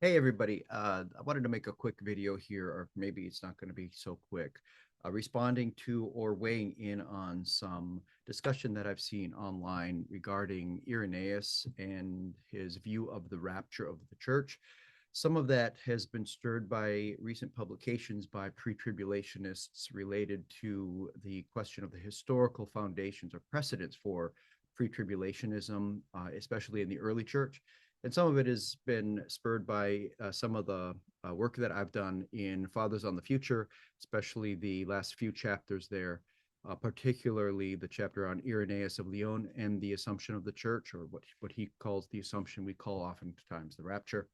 Hey everybody, I wanted to make a quick video here, or maybe it's not going to be so quick, responding to or weighing in on some discussion that I've seen online regarding Irenaeus and his view of the rapture of the church. Some of that has been stirred by recent publications by pre-tribulationists related to the question of the historical foundations or precedents for pre-tribulationism, especially in the early church. And some of it has been spurred by some of the work that I've done in Fathers on the Future, especially the last few chapters there, particularly the chapter on Irenaeus of Lyon and the assumption of the church, or what he calls the assumption we call oftentimes the rapture,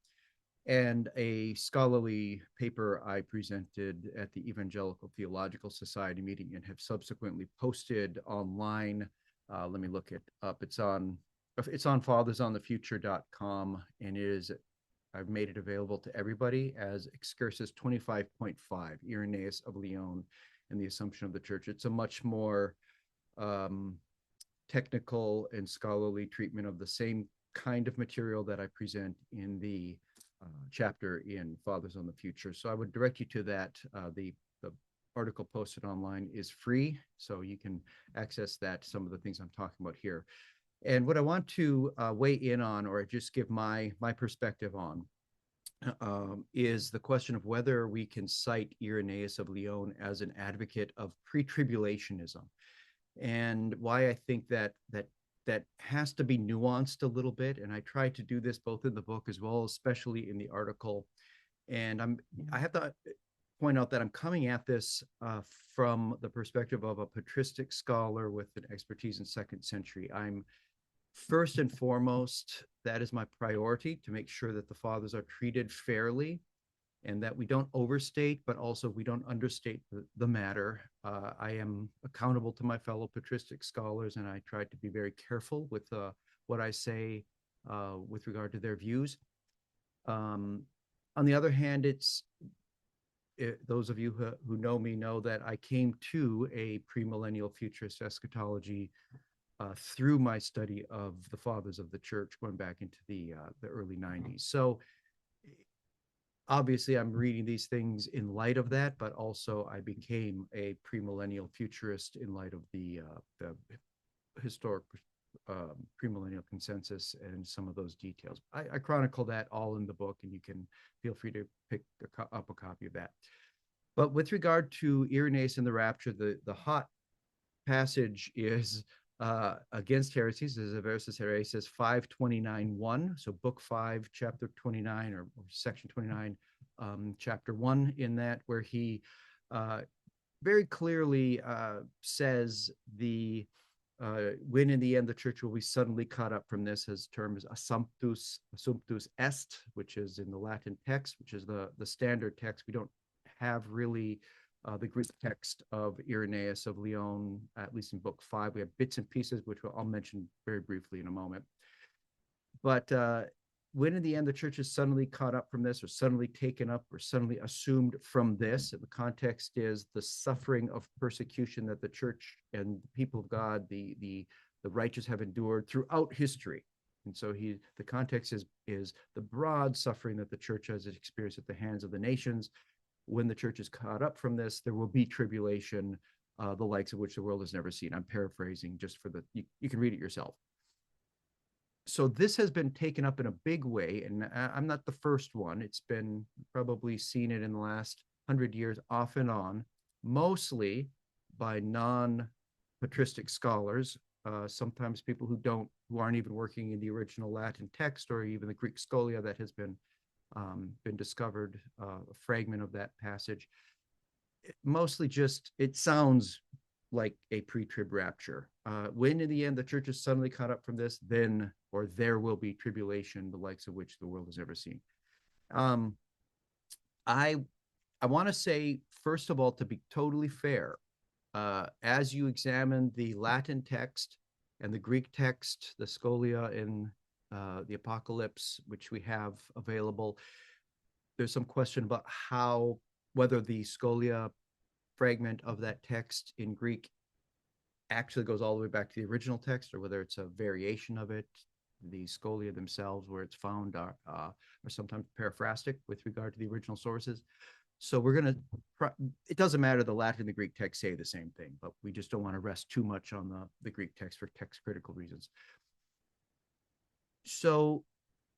and a scholarly paper I presented at the Evangelical Theological Society meeting and have subsequently posted online. Let me look it up. It's on fathersonthefuture.com, and I've made it available to everybody as Excursus 25.5, Irenaeus of Lyon and the Assumption of the Church. It's a much more um, technical and scholarly treatment of the same kind of material that I present in the chapter in Fathers on the Future. So I would direct you to that. The article posted online is free, so you can access that, some of the things I'm talking about here. And what I want to weigh in on, or just give my perspective on, is the question of whether we can cite Irenaeus of Lyon as an advocate of pre-tribulationism, and why I think that has to be nuanced a little bit. And I try to do this both in the book as well, especially in the article. And I have to point out that I'm coming at this from the perspective of a patristic scholar with an expertise in second century. I'm first and foremost, that is my priority, to make sure that the fathers are treated fairly and that we don't overstate, but also we don't understate the matter. I am accountable to my fellow patristic scholars, and I try to be very careful with what I say with regard to their views. Um, on the other hand, those of you who know me know that I came to a premillennial futurist eschatology through my study of the fathers of the church, going back into the early 90s. So obviously I'm reading these things in light of that, but also I became a premillennial futurist in light of the historic premillennial consensus and some of those details. I chronicle that all in the book, and you can feel free to pick up a copy of that. But with regard to Irenaeus and the rapture, the hot passage is Against Heresies, is Against Heresies 529:1. So book 5, chapter 29, or section 29, chapter 1 in that, where he very clearly says when in the end the church will be suddenly caught up from this. His term is assumptus est, which is in the Latin text, which is the standard text. We don't have really the Greek text of Irenaeus of Lyon, at least in book 5. We have bits and pieces, which I'll mention very briefly in a moment. But when in the end the church is suddenly caught up from this, or suddenly taken up, or suddenly assumed from this, the context is the suffering of persecution that the church and the people of God, the righteous, have endured throughout history. And so the context is the broad suffering that the church has experienced at the hands of the nations. When the church is caught up from this, there will be tribulation, the likes of which the world has never seen. I'm paraphrasing just for you can read it yourself. So this has been taken up in a big way, and I'm not the first one. It's been probably seen it in the last 100 years off and on, mostly by non-patristic scholars, sometimes people who aren't even working in the original Latin text, or even the Greek scholia that has been discovered, a fragment of that passage. Mostly just, it sounds like a pre-trib rapture. When in the end the church is suddenly caught up from this, then, or there will be tribulation, the likes of which the world has never seen. Um, I I want to say, first of all, to be totally fair, as you examine the Latin text and the Greek text, the Scholia in the Apocalypse, which we have available, there's some question about whether the Scholia fragment of that text in Greek actually goes all the way back to the original text, or whether it's a variation of it. the scholia themselves, where it's found, are sometimes paraphrastic with regard to the original sources. So we're going to, it doesn't matter, the Latin and the Greek text say the same thing, but we just don't want to rest too much on the Greek text for text critical reasons. So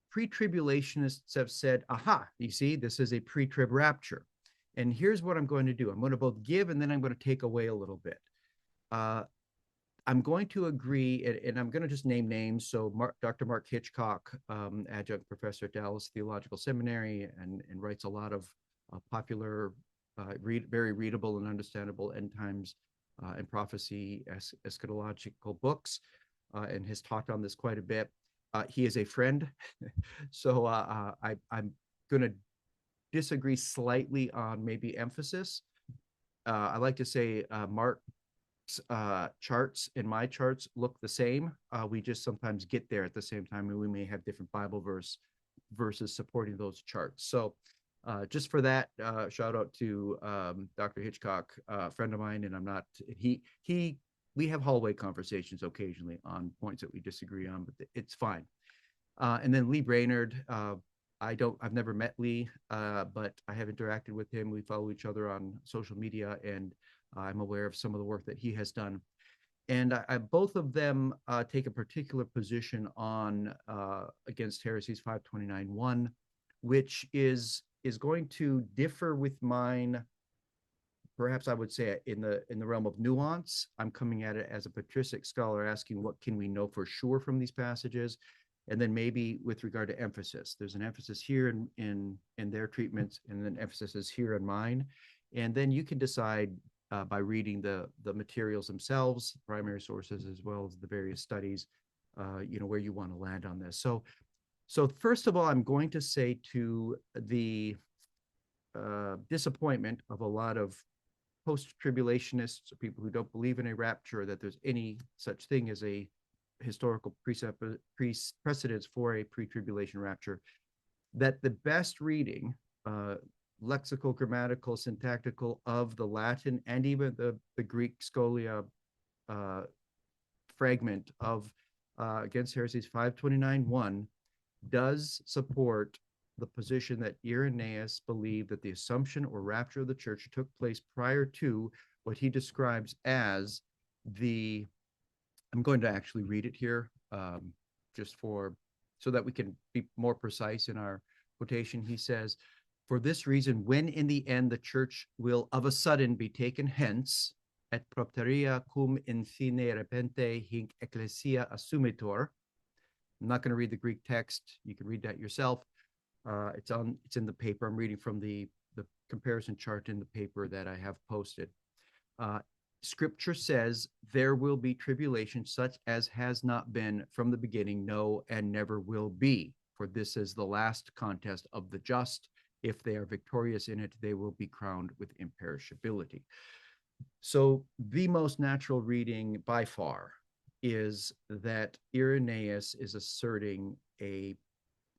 pre-tribulationists have said, aha, you see, this is a pre-trib rapture. And here's what I'm going to do. I'm going to both give and then I'm going to take away a little bit. I'm going to agree, and I'm going to just name names. So Dr. Mark Hitchcock, adjunct professor at Dallas Theological Seminary, and writes a lot of popular, very readable and understandable end times and prophecy eschatological books, and has talked on this quite a bit. He is a friend, so I'm going to disagree slightly on maybe emphasis. I like to say Mark charts and my charts look the same. We just sometimes get there at the same time, and we may have different Bible verses supporting those charts. So just for that, shout out to Dr. Hitchcock, a friend of mine, and I'm not, we have hallway conversations occasionally on points that we disagree on, but it's fine. And then Lee Brainerd, I've never met Lee, but I have interacted with him. We follow each other on social media, and I'm aware of some of the work that he has done. And both of them take a particular position on Against Heresies 529.1, which is going to differ with mine. Perhaps I would say in the realm of nuance. I'm coming at it as a patristic scholar, asking what can we know for sure from these passages, and then maybe with regard to emphasis. There's an emphasis here in their treatments, and then emphasis is here in mine, and then you can decide by reading the materials themselves, primary sources, as well as the various studies, where you want to land on this. So first of all, I'm going to say to the disappointment of a lot of post-tribulationists, or people who don't believe in a rapture, that there's any such thing as a historical precedence for a pre-tribulation rapture, that the best reading, lexical, grammatical, syntactical, of the Latin and even the Greek scholia fragment of Against Heresies 529.1 does support the position that Irenaeus believed that the assumption or rapture of the church took place prior to what he describes as I'm going to actually read it here, so that we can be more precise in our quotation. He says, for this reason, when in the end the church will of a sudden be taken hence, et propteria cum in fine repente hinc ecclesia assumitur. I'm not going to read the Greek text. You can read that yourself. It's in the paper. I'm reading from the comparison chart in the paper that I have posted. Scripture says there will be tribulation such as has not been from the beginning, no, and never will be. For this is the last contest of the just. If they are victorious in it, they will be crowned with imperishability. So the most natural reading by far is that Irenaeus is asserting an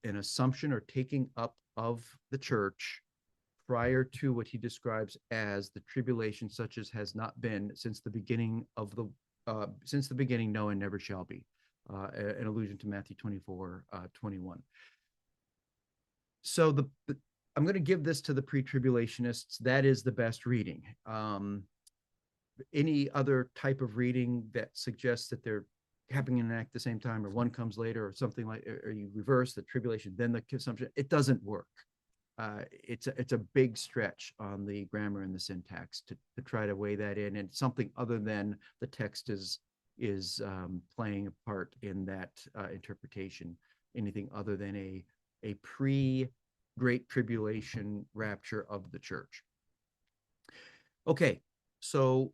assumption or taking up of the church prior to what he describes as the tribulation such as has not been since the beginning, no, and never shall be, an allusion to Matthew 24:21. So I'm going to give this to the pre-tribulationists. That is the best reading. Any other type of reading that suggests that they're happening in an act at the same time, or one comes later, or something like, or you reverse the tribulation, then the consumption, it doesn't work. It's a big stretch on the grammar and the syntax to try to weigh that in, and something other than the text is playing a part in that interpretation. Anything other than a pre-Great Tribulation rapture of the church. Okay, so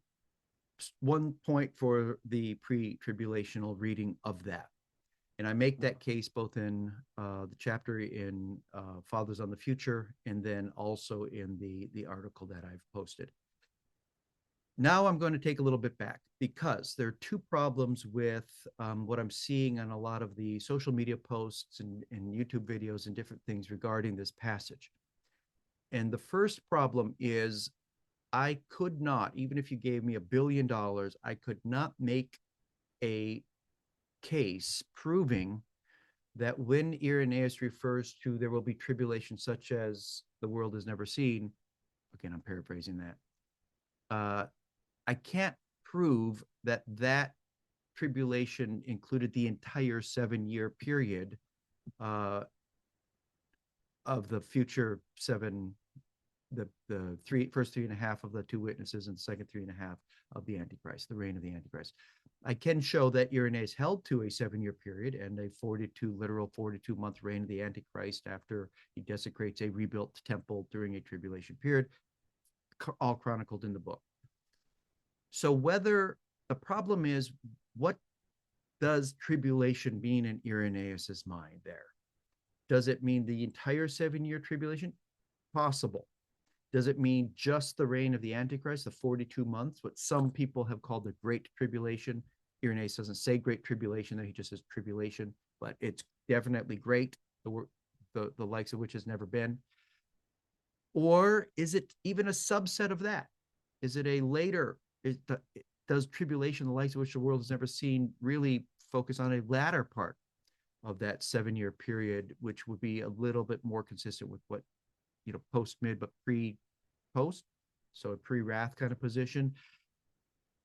one point for the pre-tribulational reading of that. And I make that case both in the chapter in Fathers on the Future, and then also in the article that I've posted. Now I'm going to take a little bit back, because there are two problems with what I'm seeing on a lot of the social media posts and YouTube videos and different things regarding this passage. And the first problem is, I could not, even if you gave me $1 billion, I could not make a case proving that when Irenaeus refers to there will be tribulation such as the world has never seen, again, I'm paraphrasing that, I can't prove that that tribulation included the entire 7-year period uh, of the future seven, the first three and a half of the two witnesses and the second three and a half of the Antichrist, the reign of the Antichrist. I can show that Irenaeus held to a 7-year period and a 42-month reign of the Antichrist after he desecrates a rebuilt temple during a tribulation period, all chronicled in the book. So whether the problem is, what does tribulation mean in Irenaeus's mind there? Does it mean the entire 7-year tribulation? Possible. Does it mean just the reign of the Antichrist, the 42 months, what some people have called the Great Tribulation? Irenaeus doesn't say Great Tribulation, there he just says tribulation, but it's definitely great, the likes of which has never been. Or is it even a subset of that? Is it a later, does tribulation, the likes of which the world has never seen, really focus on a latter part of that 7-year period, which would be a little bit more consistent with what, post mid, but post, so a pre-wrath kind of position.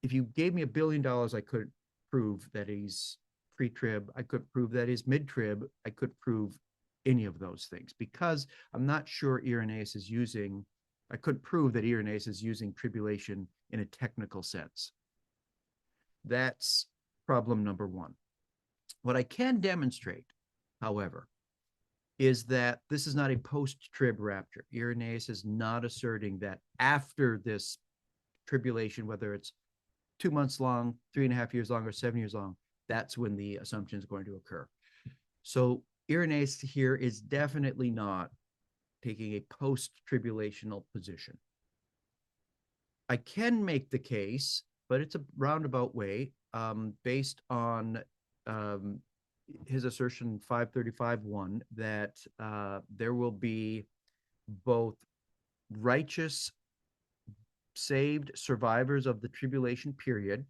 If you gave me $1 billion, I couldn't prove that he's pre-trib. I could prove that he's mid-trib. I could prove any of those things because I'm not sure Irenaeus is using, I couldn't prove that Irenaeus is using tribulation in a technical sense. That's problem number one. What I can demonstrate, however, is that this is not a post-trib rapture. Irenaeus is not asserting that after this tribulation, whether it's 2 months long, 3.5 years long, or 7 years long, that's when the assumption is going to occur. So Irenaeus here is definitely not taking a post-tribulational position. I can make the case, but it's a roundabout way, based on his assertion 535:1 that there will be both righteous saved survivors of the tribulation period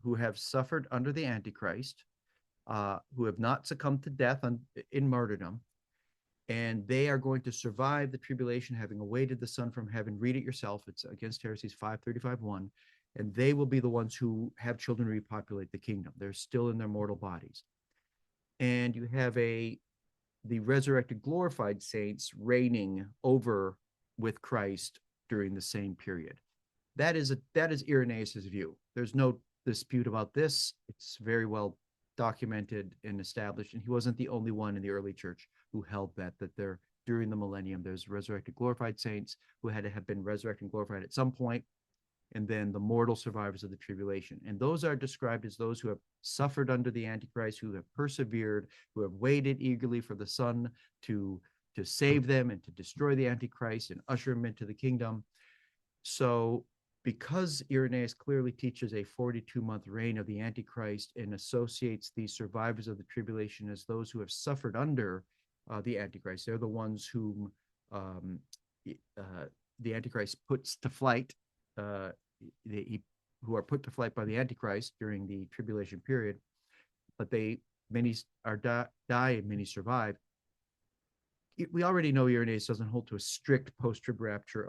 who have suffered under the Antichrist, who have not succumbed to death in martyrdom, and they are going to survive the tribulation, having awaited the Son from heaven. Read it yourself. It's Against Heresies 535:1. And they will be the ones who have children repopulate the kingdom. They're still in their mortal bodies. And you have the resurrected, glorified saints reigning over with Christ during the same period. That is Irenaeus's view. There's no dispute about this. It's very well documented and established. And he wasn't the only one in the early church who held that there, during the millennium, there's resurrected, glorified saints who had to have been resurrected and glorified at some point, and then the mortal survivors of the tribulation. And those are described as those who have suffered under the Antichrist, who have persevered, who have waited eagerly for the Son to save them and to destroy the Antichrist and usher him into the kingdom. So because Irenaeus clearly teaches a 42-month reign of the Antichrist and associates these survivors of the tribulation as those who have suffered under the Antichrist, they're the ones whom the Antichrist puts to flight, who are put to flight by the Antichrist during the tribulation period, but many die and many survive. We already know Irenaeus doesn't hold to a strict post-trib rapture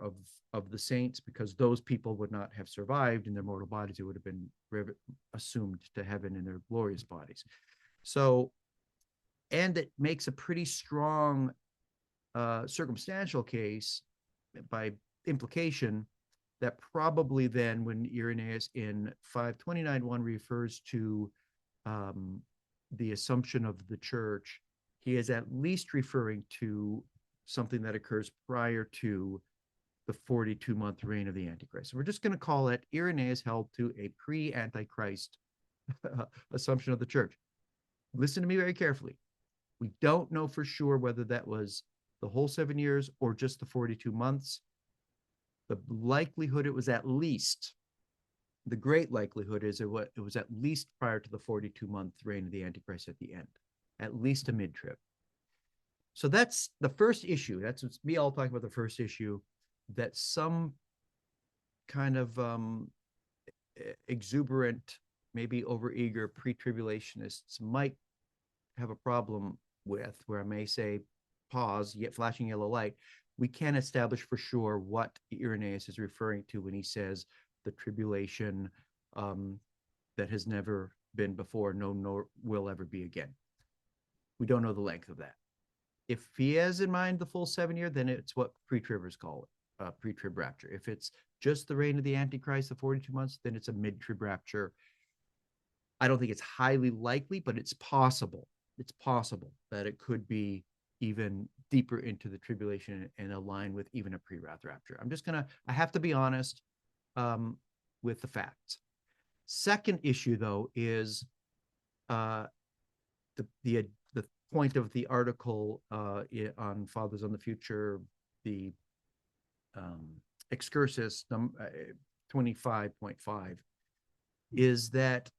of the saints, because those people would not have survived in their mortal bodies. It would have been assumed to heaven in their glorious bodies. So, and it makes a pretty strong circumstantial case by implication that probably then, when Irenaeus in 529:1 refers to the assumption of the church, he is at least referring to something that occurs prior to the 42-month reign of the Antichrist. So we're just going to call it Irenaeus held to a pre-Antichrist assumption of the church. Listen to me very carefully. We don't know for sure whether that was the whole 7 years or just the 42 months. The likelihood it was at least, the great likelihood is it was at least prior to the 42-month reign of the Antichrist at the end, at least a mid-trib. So that's the first issue. That's me all talking about the first issue, that some kind of exuberant, maybe overeager pre-tribulationists might have a problem with, where I may say, pause, yet flashing yellow light, we can establish for sure what Irenaeus is referring to when he says the tribulation that has never been before, no, nor will ever be again. We don't know the length of that. If he has in mind the full 7 year, then it's what pre-tribbers call it, pre-trib rapture. If it's just the reign of the Antichrist, the 42 months, then it's a mid-trib rapture. I don't think it's highly likely, but it's possible. It's possible that it could be even deeper into the tribulation and align with even a pre-wrath rapture. I have to be honest with the facts. Second issue, though, is the point of the article on Fathers on the Future, the excursus 25.5, is that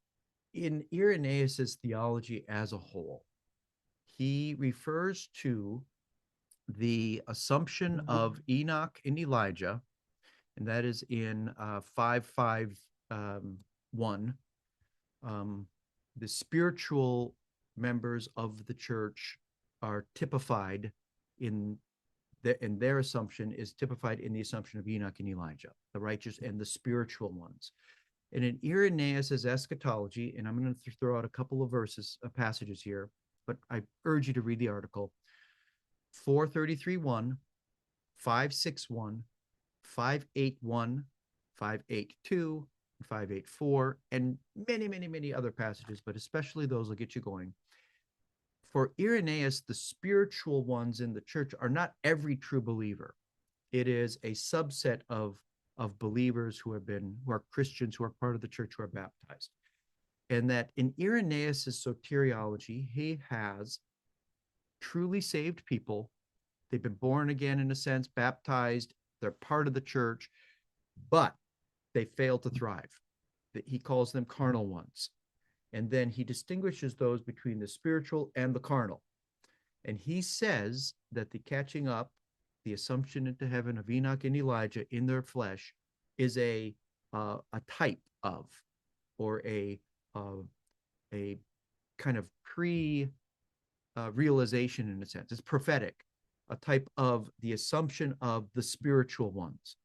in Irenaeus's theology as a whole, he refers to the assumption of Enoch and Elijah, and that is in 551. The spiritual members of the church are typified in their assumption is typified in the assumption of Enoch and Elijah, the righteous and the spiritual ones. And in Irenaeus's eschatology, and I'm going to throw out a couple of passages here, but I urge you to read the article. 433.1, 561, 581, 582, 584, and many, many, many other passages, but especially those will get you going. For Irenaeus, the spiritual ones in the church are not every true believer. It is a subset of believers who are Christians, who are part of the church, who are baptized. And that in Irenaeus's soteriology, he has truly saved people. They've been born again, in a sense, baptized, they're part of the church, but they fail to thrive. He calls them carnal ones. And then he distinguishes those between the spiritual and the carnal. And he says that the catching up, the assumption into heaven of Enoch and Elijah in their flesh, is a type of, or a kind of realization, in a sense. It's prophetic, a type of the assumption of the spiritual ones,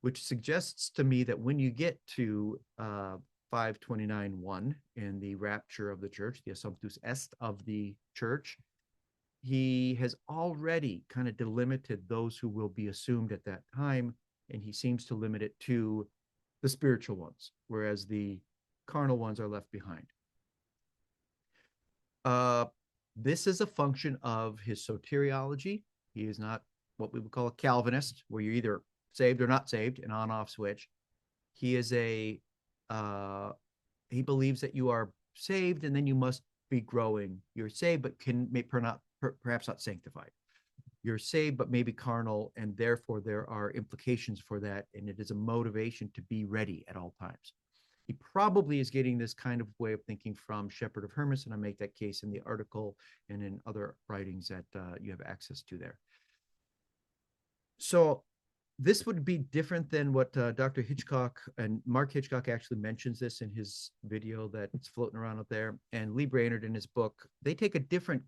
which suggests to me that when you get to 529.1 in the rapture of the church, the assumptus est of the church, he has already kind of delimited those who will be assumed at that time, and he seems to limit it to the spiritual ones, whereas the carnal ones are left behind. This is a function of his soteriology. He is not what we would call a Calvinist, where you're either saved or not saved, an on-off switch. He is he believes that you are saved and then you must be growing. You're saved, but perhaps not sanctified. You're saved, but maybe carnal, and therefore there are implications for that, and it is a motivation to be ready at all times. He probably is getting this kind of way of thinking from Shepherd of Hermas, and I make that case in the article and in other writings that you have access to there. So this would be different than what Dr. Hitchcock, and Mark Hitchcock actually mentions this in his video that's floating around out there, and Lee Brainerd in his book. They take a different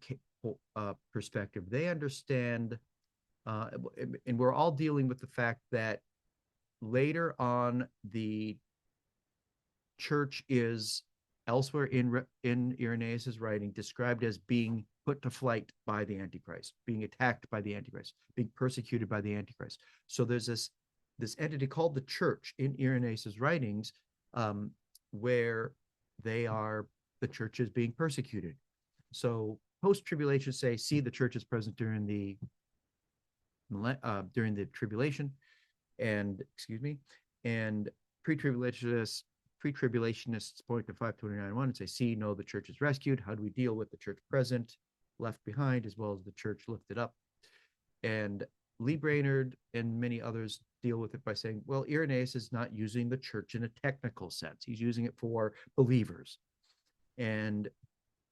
perspective. They understand, and we're all dealing with the fact that later on the church is elsewhere in Irenaeus's writing described as being put to flight by the Antichrist, being attacked by the Antichrist, being persecuted by the Antichrist. So there's this entity called the church in Irenaeus's writings, where the church is being persecuted. So post-tribulation say, see, the church is present during the tribulation, and pre-tribulationists point to 529.1 and say, see, no, the church is rescued. How do we deal with the church present, left behind, as well as the church lifted up? And Lee Brainerd and many others deal with it by saying, well, Irenaeus is not using the church in a technical sense. He's using it for believers. And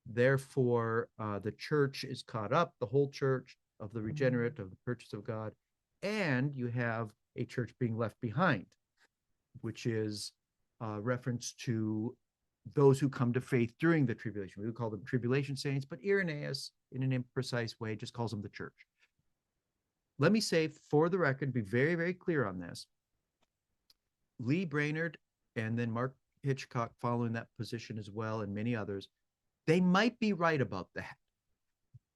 therefore, the church is caught up, the whole church of the regenerate, of the purchase of God, and you have a church being left behind, which is reference to those who come to faith during the tribulation. We would call them tribulation saints, but Irenaeus, in an imprecise way, just calls them the church. Let me say, for the record, be very, very clear on this. Lee Brainerd and then Mark Hitchcock following that position as well, and many others, they might be right about that.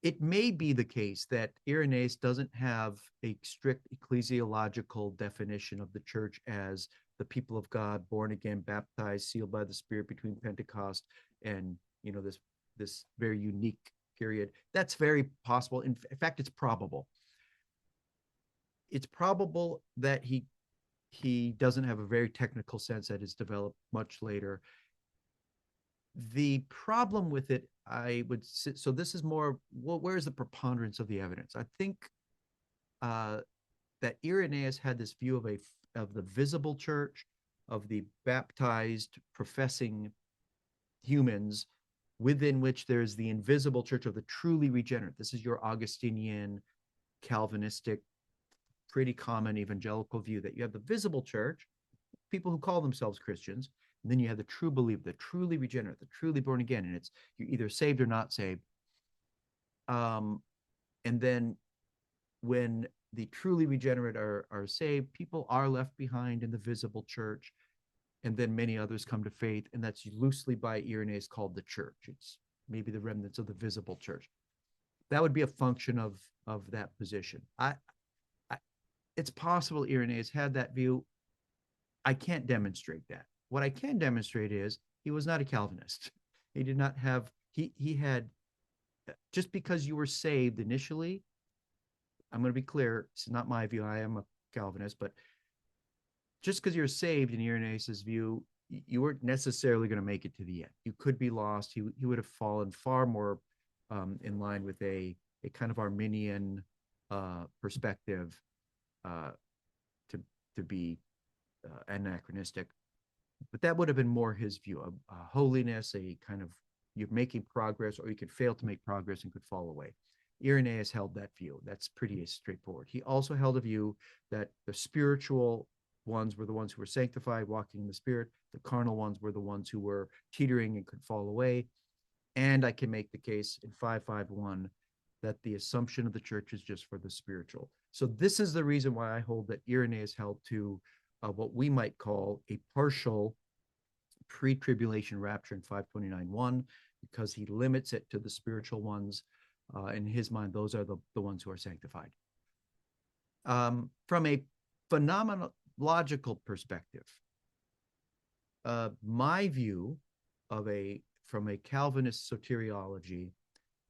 It may be the case that Irenaeus doesn't have a strict ecclesiological definition of the church as the people of God, born again, baptized, sealed by the Spirit between Pentecost and this very unique period. That's very possible. In fact, it's probable. It's probable that he doesn't have a very technical sense that is developed much later. The problem with it, I would say, so this is more, well, where's the preponderance of the evidence? I think that Irenaeus had this view of the visible church, of the baptized professing humans, within which there's the invisible church of the truly regenerate. This is your Augustinian, Calvinistic, pretty common evangelical view, that you have the visible church, people who call themselves Christians, and then you have the true believer, the truly regenerate, the truly born again, and it's you're either saved or not saved. And then when the truly regenerate are saved, people are left behind in the visible church, and then many others come to faith, and that's loosely by Irenaeus called the church. It's maybe the remnants of the visible church. That would be a function of that position. It's possible Irenaeus had that view. I can't demonstrate that. What I can demonstrate is he was not a Calvinist. He did not have, he had, just because you were saved initially, I'm going to be clear, it's not my view, I am a Calvinist, but just because you're saved in Irenaeus's view, you weren't necessarily going to make it to the end. You could be lost. He would have fallen far more in line with a kind of Arminian perspective to be anachronistic. But that would have been more his view of holiness, a kind of you're making progress, or you could fail to make progress and could fall away. Irenaeus held that view. That's pretty straightforward. He also held a view that the spiritual ones were the ones who were sanctified, walking in the Spirit. The carnal ones were the ones who were teetering and could fall away. And I can make the case in 551 that the assumption of the church is just for the spiritual. So this is the reason why I hold that Irenaeus held to what we might call a partial pre-tribulation rapture in 529:1, because he limits it to the spiritual ones. In his mind, those are the ones who are sanctified. From a phenomenological perspective, my view from a Calvinist soteriology,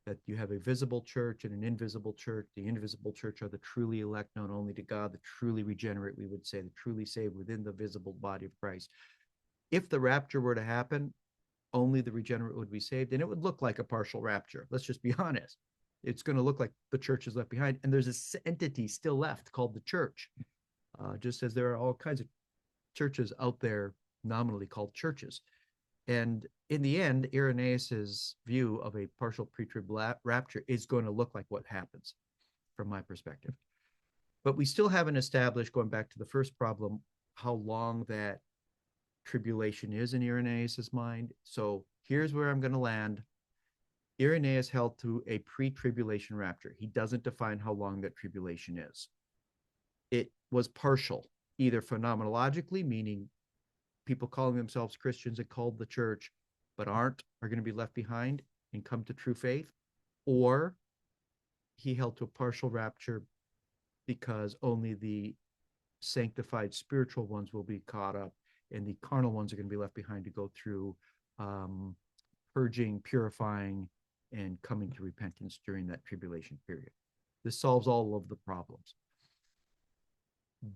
that you have a visible church and an invisible church. The invisible church are the truly elect, known only to God, the truly regenerate, we would say, the truly saved within the visible body of Christ. If the rapture were to happen, only the regenerate would be saved, and it would look like a partial rapture. Let's just be honest. It's going to look like the church is left behind, and there's this entity still left called the church, just as there are all kinds of churches out there nominally called churches. And in the end, Irenaeus's view of a partial pre-trib rapture is going to look like what happens from my perspective. But we still haven't established, going back to the first problem, how long that tribulation is in Irenaeus's mind. So here's where I'm going to land. Irenaeus held to a pre-tribulation rapture. He doesn't define how long that tribulation is. It was partial, either phenomenologically, meaning people calling themselves Christians and called the church, but are going to be left behind and come to true faith, or he held to a partial rapture because only the sanctified spiritual ones will be caught up, and the carnal ones are going to be left behind to go through purging, purifying, and coming to repentance during that tribulation period. This solves all of the problems.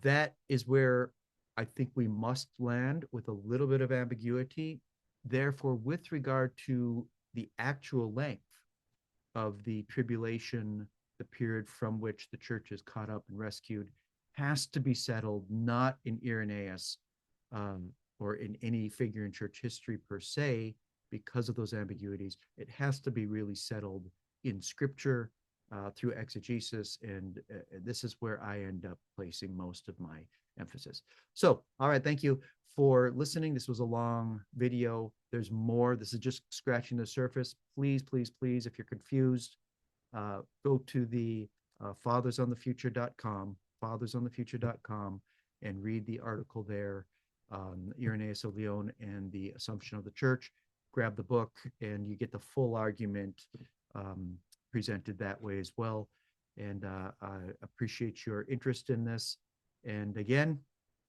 That is where I think we must land, with a little bit of ambiguity. Therefore, with regard to the actual length of the tribulation, the period from which the church is caught up and rescued, has to be settled not in Irenaeus or in any figure in church history per se, because of those ambiguities. It has to be really settled in Scripture through exegesis, and this is where I end up placing most of my emphasis. So, all right, thank you for listening. This was a long video. There's more. This is just scratching the surface. Please, please, please, if you're confused, go to the fathersonthefuture.com, fathersonthefuture.com, and read the article there on Irenaeus of Lyon and the Assumption of the Church. Grab the book, and you get the full argument presented that way as well. And I appreciate your interest in this. And again,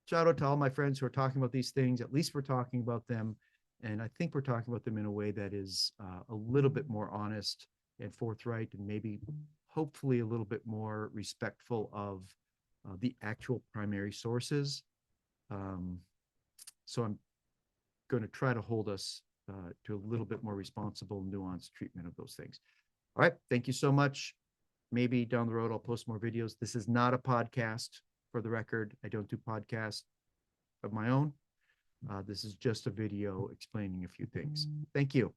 shout out to all my friends who are talking about these things. At least we're talking about them. And I think we're talking about them in a way that is a little bit more honest and forthright, and maybe hopefully a little bit more respectful of the actual primary sources. So I'm going to try to hold us to a little bit more responsible, nuanced treatment of those things. All right. Thank you so much. Maybe down the road, I'll post more videos. This is not a podcast, for the record. I don't do podcasts of my own. This is just a video explaining a few things. Thank you.